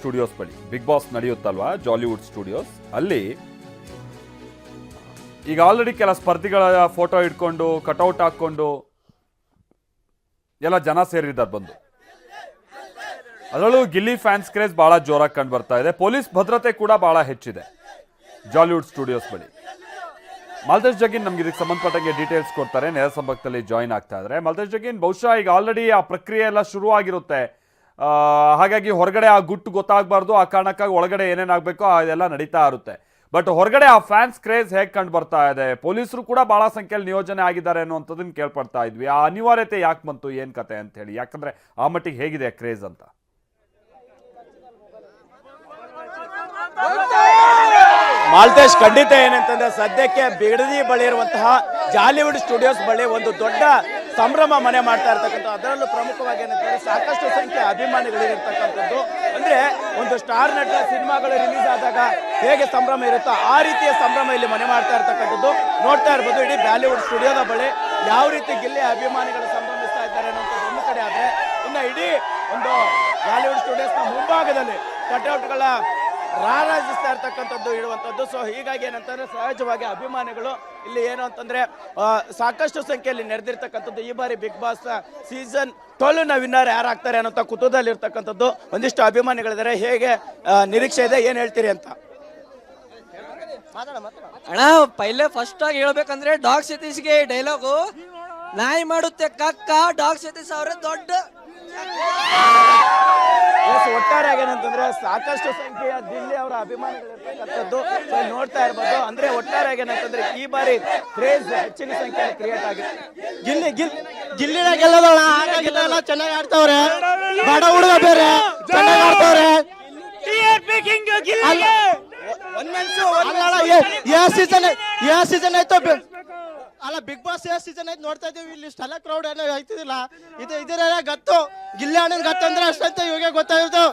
Studios ಬಳಿ big boss ನಡೆಯುತ್ತಲ್ವಾ Jollywood studios ಅಲ್ಲಿ ಈಗ ಆಲ್ರೆಡಿ ಕೆಲ ಸ್ಪರ್ಧಿಗಳ ಫೋಟೋ ಇಟ್ಕೊಂಡು ಕಟೌಟ್ ಹಾಕೊಂಡು ಎಲ್ಲ ಜನ ಸೇರಿದ್ದಾರೆ ಬಂದು. ಅದರಲ್ಲೂ ಗಿಲ್ಲಿ ಫ್ಯಾನ್ಸ್ ಕ್ರೇಜ್ ಬಹಳ ಜೋರಾಗಿ ಕಂಡು ಬರ್ತಾ ಇದೆ. ಪೊಲೀಸ್ ಭದ್ರತೆ ಕೂಡ ಬಹಳ ಹೆಚ್ಚಿದೆ ಜಾಲಿವುಡ್ ಸ್ಟುಡಿಯೋಸ್ ಬಳಿ. ಮಲ್ತೇಶ್ ಜಗಿನ್ ನಮ್ಗೆ ಇದಕ್ಕೆ ಸಂಬಂಧಪಟ್ಟಂಗೆ ಡೀಟೇಲ್ಸ್ ಕೊಡ್ತಾರೆ, ನೇರ ಸಂಪರ್ಕದಲ್ಲಿ ಜಾಯಿನ್ ಆಗ್ತಾ ಇದ್ದಾರೆ. ಮಲ್ತೇಶ್ ಜಗಿನ್, ಬಹುಶಃ ಈಗ ಆಲ್ರೆಡಿ ಆ ಪ್ರಕ್ರಿಯೆ ಎಲ್ಲ ಶುರು ಆಗಿರುತ್ತೆ, ಹಾಗಾಗಿ ಹೊರಗಡೆ ಆ ಗುಟ್ಟು ಗೊತ್ತಾಗಬಾರ್ದು, ಆ ಕಾರಣಕ್ಕಾಗಿ ಒಳಗಡೆ ಏನೇನಾಗಬೇಕೋ ಅದೆಲ್ಲ ನಡೀತಾ ಇರುತ್ತೆ. ಬಟ್ ಹೊರಗಡೆ ಆ ಫ್ಯಾನ್ಸ್ ಕ್ರೇಜ್ ಹೇಗೆ ಕಂಡು ಬರ್ತಾ ಇದೆ? ಪೊಲೀಸರು ಕೂಡ ಬಹಳ ಸಂಖ್ಯೆಯಲ್ಲಿ ನಿಯೋಜನೆ ಆಗಿದ್ದಾರೆ ಅನ್ನುವಂಥದ್ದನ್ನು ಕೇಳ್ಪಡ್ತಾ ಇದ್ವಿ. ಆ ಅನಿವಾರ್ಯತೆ ಯಾಕೆ ಬಂತು, ಏನು ಕತೆ ಅಂತ ಹೇಳಿ? ಯಾಕಂದ್ರೆ ಆ ಮಟ್ಟಿಗೆ ಹೇಗಿದೆ ಕ್ರೇಜ್ ಅಂತ? ಮಾಲ್ತೇಶ್, ಖಂಡಿತ ಏನಂತಂದ್ರೆ ಸದ್ಯಕ್ಕೆ ಬಿಡದಿ ಬಳಿ ಇರುವಂತಹ ಜಾಲಿವುಡ್ ಸ್ಟುಡಿಯೋಸ್ ಬಳಿ ಒಂದು ದೊಡ್ಡ ಸಂಭ್ರಮ ಮನೆ ಮಾಡ್ತಾ ಇರ್ತಕ್ಕಂಥ, ಅದರಲ್ಲೂ ಪ್ರಮುಖವಾಗಿ ಏನಂತಂದ್ರೆ ಸಾಕಷ್ಟು ಸಂಖ್ಯೆ ಅಭಿಮಾನಿಗಳಿರ್ತಕ್ಕಂಥದ್ದು. ಅಂದ್ರೆ ಒಂದು ಸ್ಟಾರ್ ನಟರ ಸಿನಿಮಾಗಳು ರಿಲೀಸ್ ಆದಾಗ ಹೇಗೆ ಸಂಭ್ರಮ ಇರುತ್ತೋ ಆ ರೀತಿಯ ಸಂಭ್ರಮ ಇಲ್ಲಿ ಮನೆ ಮಾಡ್ತಾ ಇರ್ತಕ್ಕಂಥದ್ದು ನೋಡ್ತಾ ಇರ್ಬೋದು. ಇಡೀ ಬಾಲಿವುಡ್ ಸ್ಟುಡಿಯೋದ ಬಳಿ ಯಾವ ರೀತಿ ಗಿಲ್ಲಿ ಅಭಿಮಾನಿಗಳು ಸಂಭ್ರಮಿಸ್ತಾ ಇದ್ದಾರೆ ಅನ್ನೋದು ಒಂದು ಕಡೆ ಆದ್ರೆ, ಇನ್ನು ಇಡೀ ಒಂದು ಬಾಲಿವುಡ್ ಸ್ಟುಡಿಯೋಸ್ ನ ಮುಂಭಾಗದಲ್ಲಿ ಕಟ್ಔಟ್ಗಳ ರಾರಾಜಿಸ್ತಾ ಇರ್ತಕ್ಕಂಥದ್ದು ಇಡುವಂಥದ್ದು. ಸೊ ಹೀಗಾಗಿ ಏನಂತಂದ್ರೆ ಸಹಜವಾಗಿ ಅಭಿಮಾನಿಗಳು ಇಲ್ಲಿ ಏನು ಅಂತಂದ್ರೆ ಸಾಕಷ್ಟು ಸಂಖ್ಯೆಯಲ್ಲಿ ನೆರೆದಿರ್ತಕ್ಕಂಥದ್ದು. ಈ ಬಾರಿ ಬಿಗ್ ಬಾಸ್ ಸೀಸನ್ 12 ವಿನ್ನರ್ ಯಾರಾಗ್ತಾರೆ ಅನ್ನೋ ಕುತೂಹಲ ಇರ್ತಕ್ಕಂಥದ್ದು ಒಂದಿಷ್ಟು ಅಭಿಮಾನಿಗಳಿದ್ದಾರೆ. ಹೇಗೆ ನಿರೀಕ್ಷೆ ಇದೆ, ಏನ್ ಹೇಳ್ತೀರಿ ಅಂತ? ಅಣ್ಣ, ಪೈಲೆ ಫಸ್ಟ್ ಆಗಿ ಹೇಳ್ಬೇಕಂದ್ರೆ ಡಾಗ್ ಸತೀಶ್ಗೆ ಡೈಲಾಗು, ನಾಯಿ ಮಾಡುತ್ತೆ ಕಕ್ಕ, ಡಾಗ್ ಸತೀಶ್ ಅವರೇ ದೊಡ್ಡ. ಒಟ್ಟಾರೆಯಾಗಿ ಏನಂತಂದ್ರೆ ಸಾಕಷ್ಟು ಸಂಖ್ಯೆಯ ದಿಲ್ಲಿ ಅವರ ಅಭಿಮಾನಿಗಳಿರ್ತಕ್ಕಂಥದ್ದು ನೋಡ್ತಾ ಇರ್ಬೋದು. ಅಂದ್ರೆ ಒಟ್ಟಾರೆಯಾಗಿ ಏನಂತಂದ್ರೆ ಈ ಬಾರಿ ಕ್ರೇಜ್ ಹೆಚ್ಚಿನ ಸಂಖ್ಯೆಯಲ್ಲಿ ಕ್ರಿಯೇಟ್ ಆಗಿದೆ. ಗಿಲ್ಲಿನ ಗೆಲ್ಲೋದಲ್ಲ, ಹಾಗಾಗಿಲ್ಲ, ಚೆನ್ನಾಗಿ ಆಡ್ತಾವ್ರೆ, ಬಡ ಹುಡುಗ ಬೇರೆ ಚೆನ್ನಾಗಿ ಆಡ್ತಾವ್ರೆ. ಸೀಸನ್ ಆಯ್ತು ಅಲ್ಲ, ಬಿಗ್ ಬಾಸ್ ಸೀಸನ್ ಆಯ್ತು ನೋಡ್ತಾ ಇದೀವಿ. ಇಲ್ಲಿ ಇಷ್ಟೆಲ್ಲ ಕ್ರೌಡ್ ಏನೋ ಆಯ್ತಿದಿಲ್ಲ, ಇದರ ಗತ್ತು ಗಿಲ್ಲಿ ಅಣ್ಣನ ಗತ್ತು ಅಂದ್ರೆ ಅಷ್ಟಂತ ಇವಾಗ ಗೊತ್ತಾಗಿತ್ತು.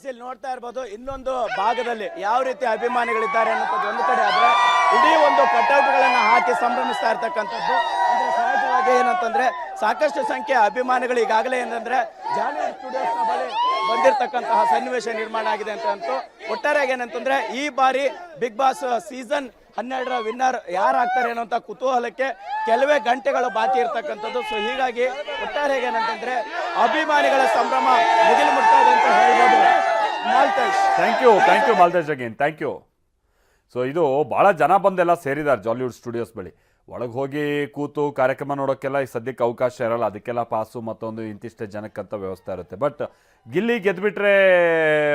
ಇಲ್ಲಿ ನೋಡ್ತಾ ಇರ್ಬೋದು. ಇನ್ನೊಂದು ಭಾಗದಲ್ಲಿ ಯಾವ ರೀತಿ ಅಭಿಮಾನಿಗಳಿದ್ದಾರೆ ಅನ್ನೋದು ಒಂದು ಕಡೆ ಆದ್ರೆ, ಇಡೀ ಒಂದು ಕಟ್ಔಟ್ಗಳನ್ನ ಹಾಕಿ ಸಂಭ್ರಮಿಸ್ತಾ ಇರ್ತಕ್ಕಂಥದ್ದು. ಅಂದ್ರೆ ಸಹಜವಾಗಿ ಏನಂತಂದ್ರೆ ಸಾಕಷ್ಟು ಸಂಖ್ಯೆಯ ಅಭಿಮಾನಿಗಳು ಈಗಾಗಲೇ ಏನಂದ್ರೆ ಜಾಲಿವುಡ್ ಸ್ಟುಡಿಯೋಸ್ ನ ಬಳಿ ಬಂದಿರತಕ್ಕಂತಹ ಸನ್ನಿವೇಶ ನಿರ್ಮಾಣ ಆಗಿದೆ ಅಂತ ಒಟ್ಟಾರೆಯಾಗಿ ಏನಂತಂದ್ರೆ ಈ ಬಾರಿ ಬಿಗ್ ಬಾಸ್ ಸೀಸನ್ 12 ವಿನ್ನರ್ ಯಾರಾಗ್ತಾರೆ ಅನ್ನೋಂಥ ಕುತೂಹಲಕ್ಕೆ ಕೆಲವೇ ಗಂಟೆಗಳು ಬಾಕಿ ಇರ್ತಕ್ಕಂಥದ್ದು. ಸೊ ಹೀಗಾಗಿ ಒಟ್ಟಾರೆಯಾಗಿ ಏನಂತಂದ್ರೆ ಅಭಿಮಾನಿಗಳ ಸಂಭ್ರಮ ಮುಗಿಲು ಮುಟ್ತಾ ಇದೆ ಅಂತ ಹೇಳ್ಬೋದು. Maltesh, thank you Maltesh again, thank you. So ಇದು ಭಾಳ ಜನ ಬಂದೆಲ್ಲ ಸೇರಿದ್ದಾರೆ ಜಾಲಿವುಡ್ ಸ್ಟುಡಿಯೋಸ್ ಬಳಿ. ಒಳಗೆ ಹೋಗಿ ಕೂತು ಕಾರ್ಯಕ್ರಮ ನೋಡೋಕ್ಕೆಲ್ಲ ಈ ಸದ್ಯಕ್ಕೆ ಅವಕಾಶ ಇರಲ್ಲ, ಅದಕ್ಕೆಲ್ಲ ಪಾಸು ಮತ್ತೊಂದು ಇಂತಿಷ್ಟೇ ಜನಕ್ಕಂತ ವ್ಯವಸ್ಥೆ ಇರುತ್ತೆ. ಬಟ್ ಗಿಲ್ಲಿ ಗೆದ್ದುಬಿಟ್ರೆ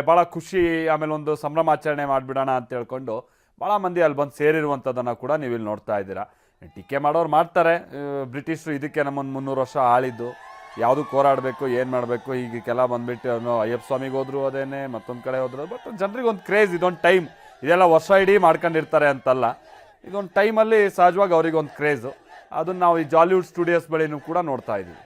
ಭಾಳ ಖುಷಿ, ಆಮೇಲೆ ಒಂದು ಸಂಭ್ರಮಾಚರಣೆ ಮಾಡಿಬಿಡೋಣ ಅಂತ ಹೇಳ್ಕೊಂಡು ಭಾಳ ಮಂದಿ ಅಲ್ಲಿ ಬಂದು ಸೇರಿರುವಂಥದ್ದನ್ನು ಕೂಡ ನೀವು ಇಲ್ಲಿ ನೋಡ್ತಾ ಇದ್ದೀರಾ. ಟೀಕೆ ಮಾಡೋರು ಮಾಡ್ತಾರೆ, ಬ್ರಿಟಿಷರು ಇದಕ್ಕೆ ನಮ್ಮನ್ನು 300 ವರ್ಷ ಆಳಿದ್ದು, ಯಾವುದಕ್ಕೆ ಹೋರಾಡಬೇಕು, ಏನು ಮಾಡಬೇಕು, ಈಗಕ್ಕೆಲ್ಲ ಬಂದುಬಿಟ್ಟು ಅಯ್ಯಪ್ಪ ಸ್ವಾಮಿಗೆ ಹೋದ್ರು ಅದೇನೆ, ಮತ್ತೊಂದು ಕಡೆ ಹೋದ್ರು. ಬಟ್ ಜನರಿಗೆ ಒಂದು ಕ್ರೇಜ್, ಇದೊಂದು ಟೈಮ್, ಇದೆಲ್ಲ ವರ್ಷ ಇಡೀ ಮಾಡ್ಕೊಂಡಿರ್ತಾರೆ ಅಂತಲ್ಲ, ಇದೊಂದು ಟೈಮಲ್ಲಿ ಸಹಜವಾಗಿ ಅವ್ರಿಗೆ ಒಂದು ಕ್ರೇಜು. ಅದನ್ನು ನಾವು ಈ ಜಾಲಿವುಡ್ ಸ್ಟುಡಿಯೋಸ್ ಬಳಿನೂ ಕೂಡ ನೋಡ್ತಾ ಇದ್ದೀವಿ.